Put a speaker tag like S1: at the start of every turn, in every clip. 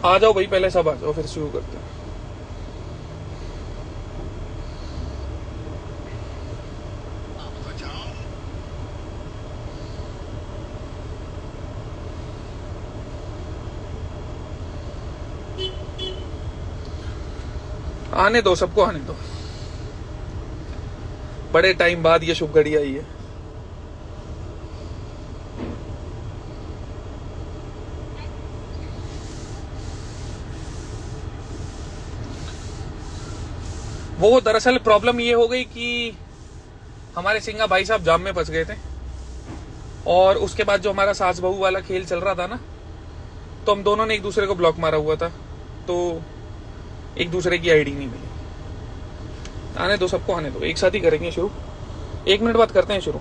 S1: आ जाओ भाई, पहले सब आ जाओ, फिर शुरू करते हैं। आने दो, सबको आने दो। बड़े टाइम बाद ये शुभ घड़ी आई है। वो दरअसल प्रॉब्लम ये हो गई कि हमारे सिंगा भाई साहब जाम में फंस गए थे, और उसके बाद जो हमारा सास बहू वाला खेल चल रहा था ना, तो हम दोनों ने एक दूसरे को ब्लॉक मारा हुआ था, तो एक दूसरे की आईडी नहीं मिली। आने दो, सबको आने दो, एक साथ ही करेंगे शुरू। 1 मिनट बाद करते हैं शुरू।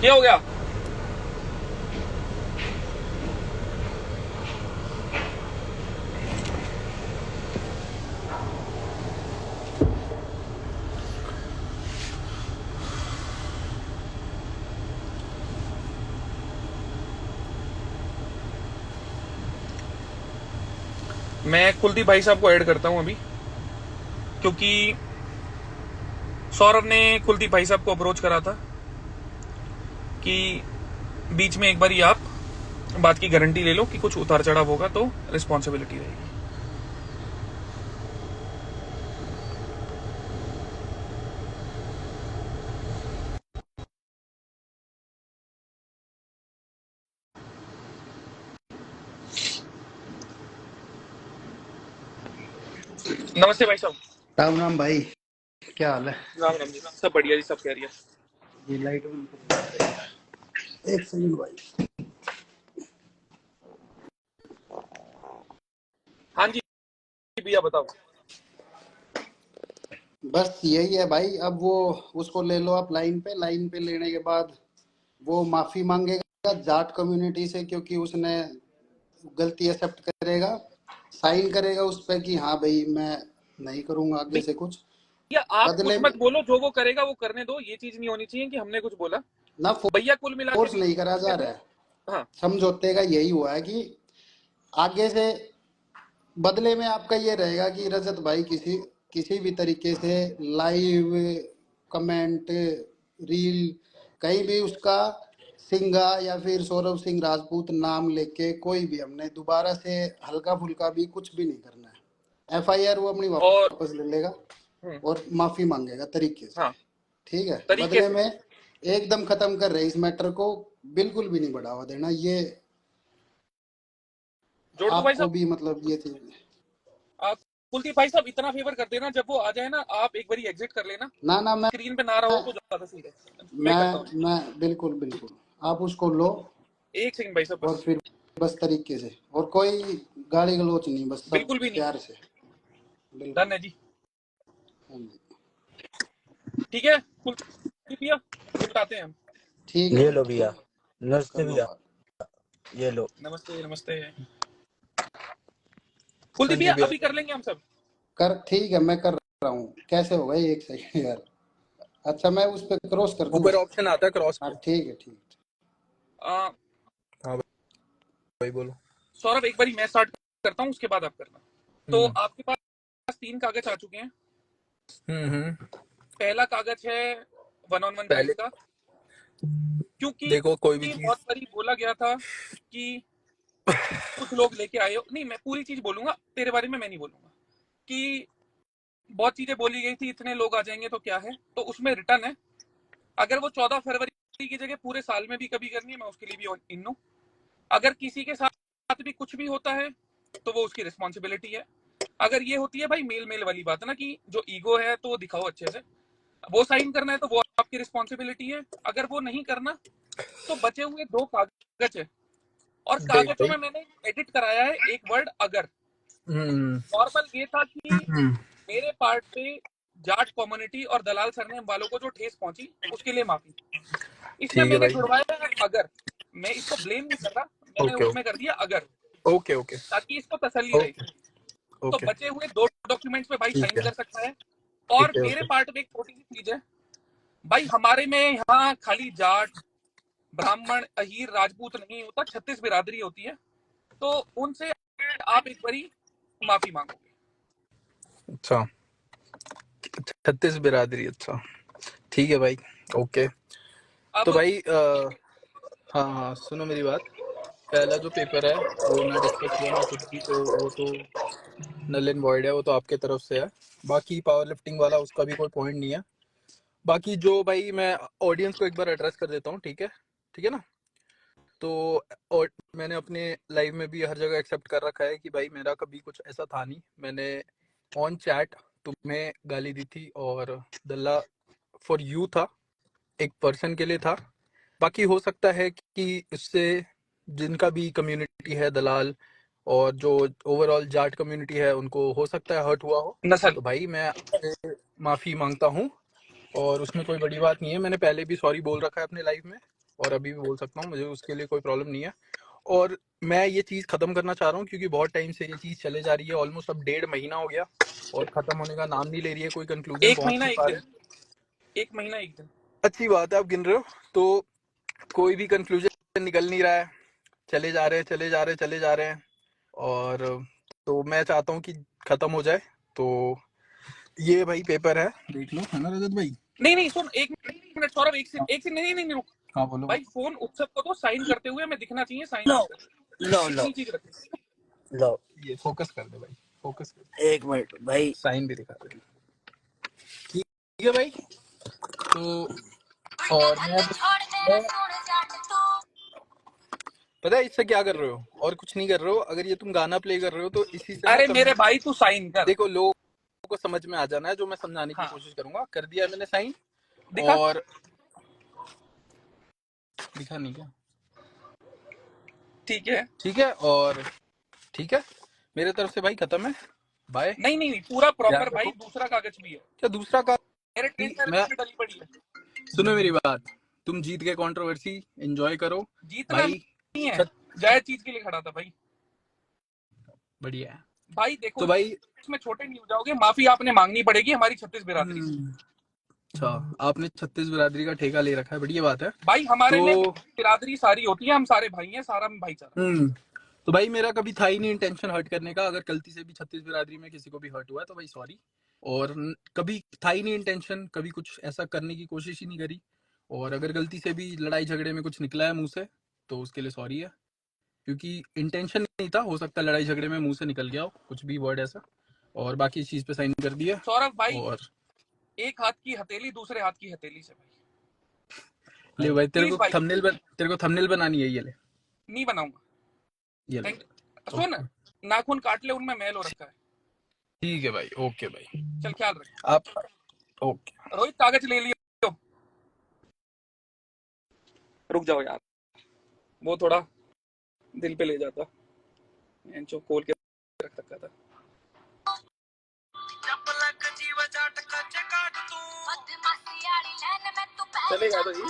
S1: क्या हो गया? मैं कुलदीप भाई साहब को ऐड करता हूं अभी, क्योंकि सौरभ ने कुलदीप भाई साहब को अप्रोच करा था कि बीच में एक बार आप बात की गारंटी ले लो कि कुछ उतार चढ़ाव होगा तो रिस्पॉन्सिबिलिटी रहेगी। नमस्ते भाई साहब।
S2: राम राम भाई, क्या हाल है?
S1: राम राम जी, सब बढ़िया जी, सब कह रही है।
S2: ये लाइट बंद कर। एक सेकंड भाई।
S1: हाँ जी भैया, बताओ।
S2: बस यही है भाई, अब वो उसको ले लो आप लाइन पे लेने के बाद वो माफी मांगेगा जाट कम्युनिटी से, क्योंकि उसने गलती एक्सेप्ट करेगा, साइन करेगा उस पे कि हाँ भाई मैं नहीं करूंगा आगे से कुछ
S1: भैया आप कुछ
S2: बदले में।
S1: मत बोलो, जो वो करेगा वो करने दो। ये चीज नहीं होनी चाहिए कि हमने कुछ बोला।
S2: ना
S1: भैया कुल मिला के
S2: फोर्स नहीं करा
S1: बीच
S2: जा
S1: में थे।
S2: रहा है,
S1: हाँ,
S2: समझौते का यही हुआ है कि आगे से बदले में आपका ये रहेगा कि रजत भाई किसी किसी भी तरीके से लाइव कमेंट रील कहीं भी उसका सिंगा या फिर सौरभ सिंह राजपूत नाम लेके कोई भी हमने दोबारा से हल्का फुल्का भी कुछ भी नहीं करना है। एफआईआर वो अपनी
S1: और
S2: वापस ले लेगा और माफी मांगेगा तरीके से।
S1: हाँ,
S2: ठीक है,
S1: तरीके
S2: बदले
S1: से।
S2: में एकदम खत्म कर रहे इस मैटर को, बिल्कुल भी नहीं बढ़ावा देना। ये
S1: जोड़ दूं भाई
S2: आपको
S1: साहब?
S2: भी मतलब ये चीज
S1: आप कुलदीप भाई साहब इतना फेवर कर देना, जब वो आ जाए ना, आप एक बारी एग्जिट कर लेना।
S2: ना ना।
S1: स्क्रीन पे ना रहो तो ज्यादा सही है। मैं करता हूँ।
S2: मैं बिल्कुल बिल्कुल आप उसको लो
S1: एक सेकंड भाई साहब
S2: और
S1: बस।
S2: फिर बस तरीके से, और कोई गाली गलौच नहीं, बस सब
S1: बिल्कुल भी नहीं।
S2: प्यार से।
S1: डन
S2: बिल्कुल।
S1: है जी।
S2: हाँ जी।
S1: ठीक है कुलदीप भैया, निपटाते हैं हम।
S2: ठीक है
S3: ये
S2: भाई,
S3: लो
S2: ठीक
S3: भैया।
S2: है, कर
S3: नमस्ते
S2: लो
S3: भैया।
S2: बात।
S3: ये लो।
S1: नमस्ते नमस्ते।
S3: हाँ
S1: कुलदीप
S3: जी
S1: भैया
S3: भैया।
S1: अभी कर लेंगे हम सब।
S2: कर, ठीक है मैं कर रहा हूँ। कैसे होगा ये? एक सेकंड यार। अच्छा मैं उस पर क्रॉस कर दूँ?
S3: ऊपर ऑप्शन आता है क्रॉस
S2: हाँ
S3: पे।
S2: ठीक है, ठीक है।
S1: आ,
S3: हाँ भाई बोलो।
S1: सौरभ एक बारी मैं स्टार्ट करता हूँ, उसके बाद आप करना। तो
S3: हम्म
S1: आपके पास 3 कागज आ चुके हैं।
S3: हम्म।
S1: पहला कागज है 1-on-1 फाइट
S3: पहले
S1: का, क्योंकि
S3: देखो कोई भी
S1: बहुत
S3: चीज।
S1: बारी बोला गया था कि कुछ लोग लेके आए हो। नहीं, मैं पूरी चीज बोलूंगा, तेरे बारे में मैं नहीं बोलूंगा। कि बहुत चीजें बोली गई थी, इतने लोग आ जाएंगे तो क्या है, तो उसमें रिटर्न है। अगर वो 14 फरवरी की जगह पूरे साल में भी कभी करनी है, मैं उसके लिए भी इन हूं। अगर किसी के साथ भी कुछ भी होता है तो वो उसकी रिस्पॉन्सिबिलिटी है। अगर ये होती है भाई मेल मेल वाली बात ना, कि जो ईगो है तो वो दिखाओ अच्छे से, वो साइन करना है तो वो आपकी रिस्पॉन्सिबिलिटी है। अगर वो नहीं करना तो बचे हुए 2 कागज है, और
S3: देख
S1: कागजों
S3: भाई।
S1: में मैंने एडिट कराया है एक वर्ड अगर।
S3: हम्म
S1: नॉर्मल ये था कि
S3: हम्म।
S1: मेरे पार्ट पे जाट कम्युनिटी और दलाल सरनेम वालों को जो ठेस पहुंची उसके लिए माफी। इसमें
S3: ठीक है
S1: मैंने
S3: भाई।
S1: जुड़वाया है अगर। मैं इसको ब्लेम नहीं कर रहा, मैंने
S3: ओके
S1: उसमें कर दिया अगर,
S3: ओके ओके
S1: ताकि इसको तसल्ली रहे। तो
S3: ओके
S1: बचे हुए 2 डॉक्यूमेंट्स पे भाई
S3: ठीक
S1: साइन
S3: है
S1: कर सकता है। और
S3: ठीक है
S1: मेरे
S3: ओके
S1: पार्ट में एक छोटी सी चीज है भाई, हमारे में यहाँ खाली जाट ब्राह्मण अहीर राजपूत नहीं होता, 36 बिरादरी होती है। तो उनसे आप एक बारी माफी मांगोगे।
S3: अच्छा 36 बिरादरी अच्छा ठीक है भाई ओके तो
S1: अब
S3: भाई हाँ हाँ सुनो मेरी बात पहला जो पेपर है वो ना डिस्कस हुआ ना कुछ भी तो वो तो नल एंड वॉइड है वो तो आपके तरफ से है बाकी पावर लिफ्टिंग वाला उसका भी कोई पॉइंट नहीं है बाकी जो भाई मैं ऑडियंस को एक बार एड्रेस कर देता हूँ ठीक है ना तो और मैंने अपने लाइव में भी हर जगह एक्सेप्ट कर रखा है कि भाई मेरा कभी कुछ ऐसा था नहीं मैंने ऑन चैट तुम्हें गाली दी थी और दल्ला फॉर यू था एक पर्सन के लिए था बाकी हो सकता है कि इससे जिनका भी कम्युनिटी है दलाल और जो ओवरऑल जाट कम्युनिटी है उनको हो सकता है हर्ट हुआ हो
S1: नसल
S3: तो भाई मैं आपसे माफ़ी मांगता हूँ और उसमें कोई बड़ी बात नहीं है मैंने पहले भी सॉरी बोल रखा है अपने लाइफ में और अभी भी बोल सकता हूँ मुझे उसके लिए कोई प्रॉब्लम नहीं है और मैं ये चीज़ ख़त्म करना चाह रहा हूँ क्योंकि बहुत टाइम से ये चीज़ चले जा रही है ऑलमोस्ट अब 1.5 महीना हो गया और ख़त्म होने का नाम नहीं ले रही है कोई कंक्लूजन
S1: 1
S3: पहुंच
S1: महीना
S3: नहीं
S1: 1
S3: पा
S1: दिन,
S3: रहे
S1: 1 महीना 1 दिन।
S3: अच्छी बात है आप गिन रहे हो तो कोई भी कंक्लूजन निकल नहीं रहा है चले जा रहे हैं और तो मैं चाहता हूँ कि ख़त्म हो जाए तो ये भाई पेपर है देख लो है ना रजत भाई
S1: नहीं सुन, 1 मिनट सौरभ, एक सेकंड, नहीं रुक
S3: हाँ बोलो
S1: भाई। फोन उत्सव को तो साइन करते हुए हमें दिखना चाहिए, साइन
S4: लो
S1: मत कर,
S4: लो लो
S1: इतनी चीज रख।
S4: लो
S3: ये फोकस कर दे भाई फोकस कर दे
S4: एक मिनट भाई
S3: साइन भी दिखा दे ठीक है भाई तो और मैं पता है इससे क्या कर रहे हो और कुछ नहीं कर रहे हो अगर ये तुम गाना प्ले कर रहे हो तो इसी से ना
S1: अरे मेरे
S3: कम्युनिटी
S1: भाई तू साइन कर।
S3: देखो लोगों को समझ में आ जाना है जो मैं समझाने की
S1: हाँ
S3: कोशिश करूंगा कर दिया मैंने साइन
S1: दिखा,
S3: और दिखा नहीं क्या
S1: ठीक है।
S3: ठीक है और ठीक है मेरे तरफ से भाई खत्म है बाय
S1: नहीं पूरा प्रॉपर
S3: ध्यान
S1: भाई,
S3: रखो
S1: दूसरा कागज भी है
S3: क्या दूसरा का
S1: मेरे ट्रेन
S3: मैं
S1: में डली पड़ी है।
S3: सुनो मेरी बात तुम जीत गए कंट्रोवर्सी एंजॉय करो
S1: जीतना
S3: भाई
S1: नहीं है,
S3: छत
S1: जायज चीज के लिए खड़ा था भाई।
S3: बढ़िया है
S1: भाई देखो
S3: तो भाई
S1: इसमें छोटे नहीं हो जाओगे, माफी आपने मांगनी पड़ेगी हमारी 36 बिरादरी से।
S3: अच्छा आपने 36 बिरादरी का ठेका ले रखा है बढ़िया बात है
S1: भाई हमारे में
S3: तो
S1: बिरादरी सारी होती है, हम सारे भाई हैं, सारा में भाईचारा।
S3: तो भाई मेरा कभी था ही नहीं इंटेंशन हर्ट करने का अगर गलती से भी 36 बिरादरी में किसी को भी हर्ट हुआ है तो भाई सॉरी और कभी था ही नहीं इंटेंशन कभी कुछ ऐसा करने की कोशिश ही नहीं करी और अगर गलती से भी लड़ाई झगड़े में कुछ निकला है मुंह से तो उसके लिए सॉरी है क्योंकि इंटेंशन नहीं था हो सकता है लड़ाई झगड़े में मुंह से निकल गया हो कुछ भी वर्ड ऐसा और बाकी इस चीज पे साइन कर दिया
S1: सौरभ भाई
S3: और
S1: एक हाथ की हथेली दूसरे हाथ की हथेली से भाई,
S3: ले भाई
S1: प्लीज भाई।
S3: तेरे को थंबनेल बनानी है ये ले
S1: नहीं बनाऊंगा,
S3: ये ले
S1: थैंक। सुन, नाखून काट ले, उनमें मैल हो रखा है।
S3: ठीक है भाई ओके भाई
S1: चल ख्याल रख।
S3: आप ओके
S1: रोहित कागज ले लियो, रुक जाओ यार, वो थोड़ा दिल पे ले जाता, जो खोल के रख रखा था। चलेगा तो ये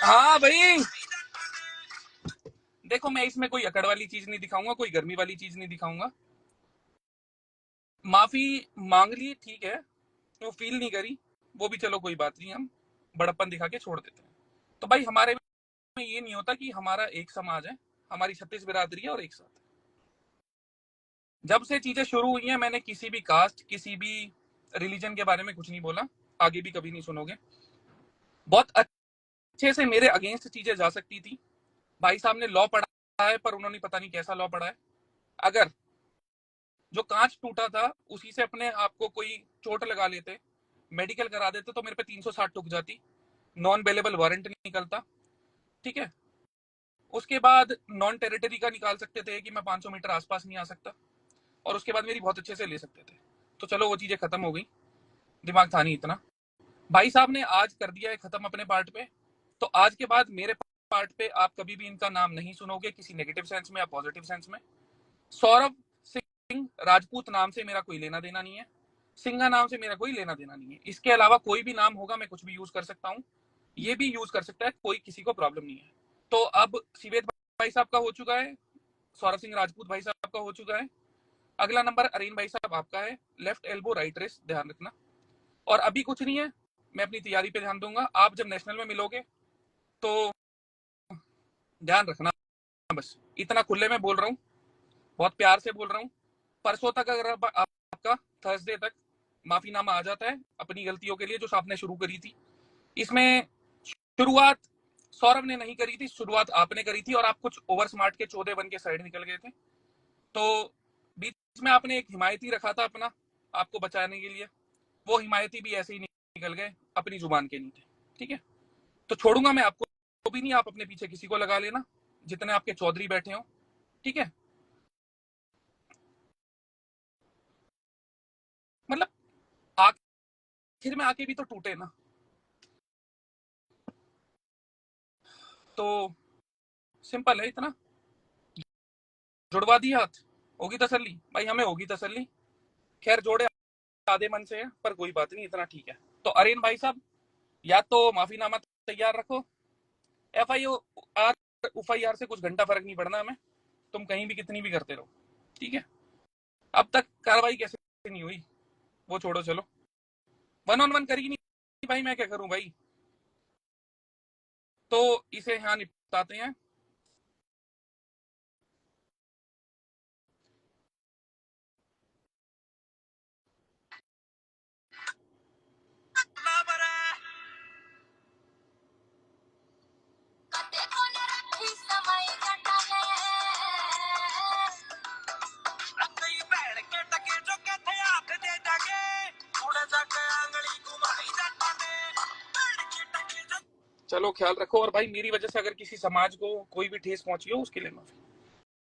S1: हाँ भाई देखो, मैं इसमें कोई अकड़ वाली चीज नहीं दिखाऊंगा, कोई गर्मी वाली चीज नहीं दिखाऊंगा। माफी मांग ली ठीक है, वो फील नहीं करी, वो भी चलो कोई बात नहीं, हम बड़प्पन दिखा के छोड़ देते हैं। तो भाई हमारे में ये नहीं होता कि हमारा एक समाज है, हमारी 36 बिरादरी है और एक साथ। जब से चीजें शुरू हुई हैं मैंने किसी भी कास्ट किसी भी रिलीजन के बारे में कुछ नहीं बोला, आगे भी कभी नहीं सुनोगे। बहुत अच्छे से मेरे अगेंस्ट चीजें जा सकती थी, भाई साहब ने लॉ पढ़ा है पर उन्होंने पता नहीं कैसा लॉ पढ़ा है। अगर जो कांच टूटा था उसी से अपने आप को कोई चोट लगा लेते, मेडिकल करा देते, तो मेरे पे 360 टुक जाती, नॉन अवेलेबल वारंट निकलता, ठीक है। उसके बाद नॉन टेरिटरी का निकाल सकते थे कि मैं 500 मीटर आसपास नहीं आ सकता, और उसके बाद मेरी बहुत अच्छे से ले सकते थे। तो चलो वो चीजें खत्म हो गई, दिमाग था नहीं इतना। भाई साहब ने आज कर दिया है खत्म अपने पार्ट पे, तो आज के बाद मेरे पार्ट पे आप कभी भी इनका नाम नहीं सुनोगे किसी नेगेटिव सेंस में या पॉजिटिव सेंस में। सौरभ सिंह राजपूत नाम से मेरा कोई लेना देना नहीं है, सिंघा नाम से मेरा कोई लेना देना नहीं है। इसके अलावा कोई भी नाम होगा मैं कुछ भी यूज कर सकता हूँ, ये भी यूज कर सकता है, कोई किसी को प्रॉब्लम नहीं है। तो अब शिवेद भाई साहब का हो चुका है, सौरभ सिंह राजपूत भाई साहब का हो चुका है, अगला नंबर अरेन भाई साहब आपका है, लेफ्ट एल्बो राइट रेस्ट, ध्यान रखना। और अभी कुछ नहीं है, मैं अपनी तैयारी पे ध्यान दूंगा। आप जब नेशनल में मिलोगे तो ध्यान रखना, बस इतना खुले में बोल रहा हूँ, बहुत प्यार से बोल रहा हूँ। परसों तक अगर आपका थर्सडे तक माफीनामा आ जाता है अपनी गलतियों के लिए जो आपने शुरू करी थी, इसमें शुरुआत सौरभ ने नहीं करी थी, शुरुआत आपने करी थी और आप कुछ ओवर स्मार्ट के चौधे बन के साइड निकल गए थे। तो बीच में आपने एक हिमायती रखा था अपना, आपको बचाने के लिए, वो हिमायती भी ऐसे ही निकल गए, अपनी जुबान के नहीं थे। ठीक है, तो छोड़ूंगा मैं आपको भी नहीं, आप अपने पीछे किसी को लगा लेना, जितने आपके चौधरी बैठे हो। ठीक है, मतलब आखिर में आके भी तो टूटे ना, तो सिंपल है इतना, जुड़वा दिया हाथ, होगी तसल्ली भाई, हमें होगी तसल्ली। खैर जोड़े आधे मन से है, पर कोई बात नहीं, इतना ठीक है। तो अरेन भाई साहब, या तो माफीनामा तैयार रखो, एफआईआर से कुछ घंटा फर्क नहीं पड़ना हमें, तुम कहीं भी कितनी भी करते रहो। ठीक है, अब तक कार्रवाई कैसे नहीं हुई वो छोड़ो, चलो 1-on-1 करी नहीं भाई, मैं क्या करूं भाई, तो इसे यहाँ निपटाते हैं। चलो ख्याल रखो, और भाई मेरी वजह से अगर किसी समाज को कोई भी ठेस पहुंची हो उसके लिए माफी।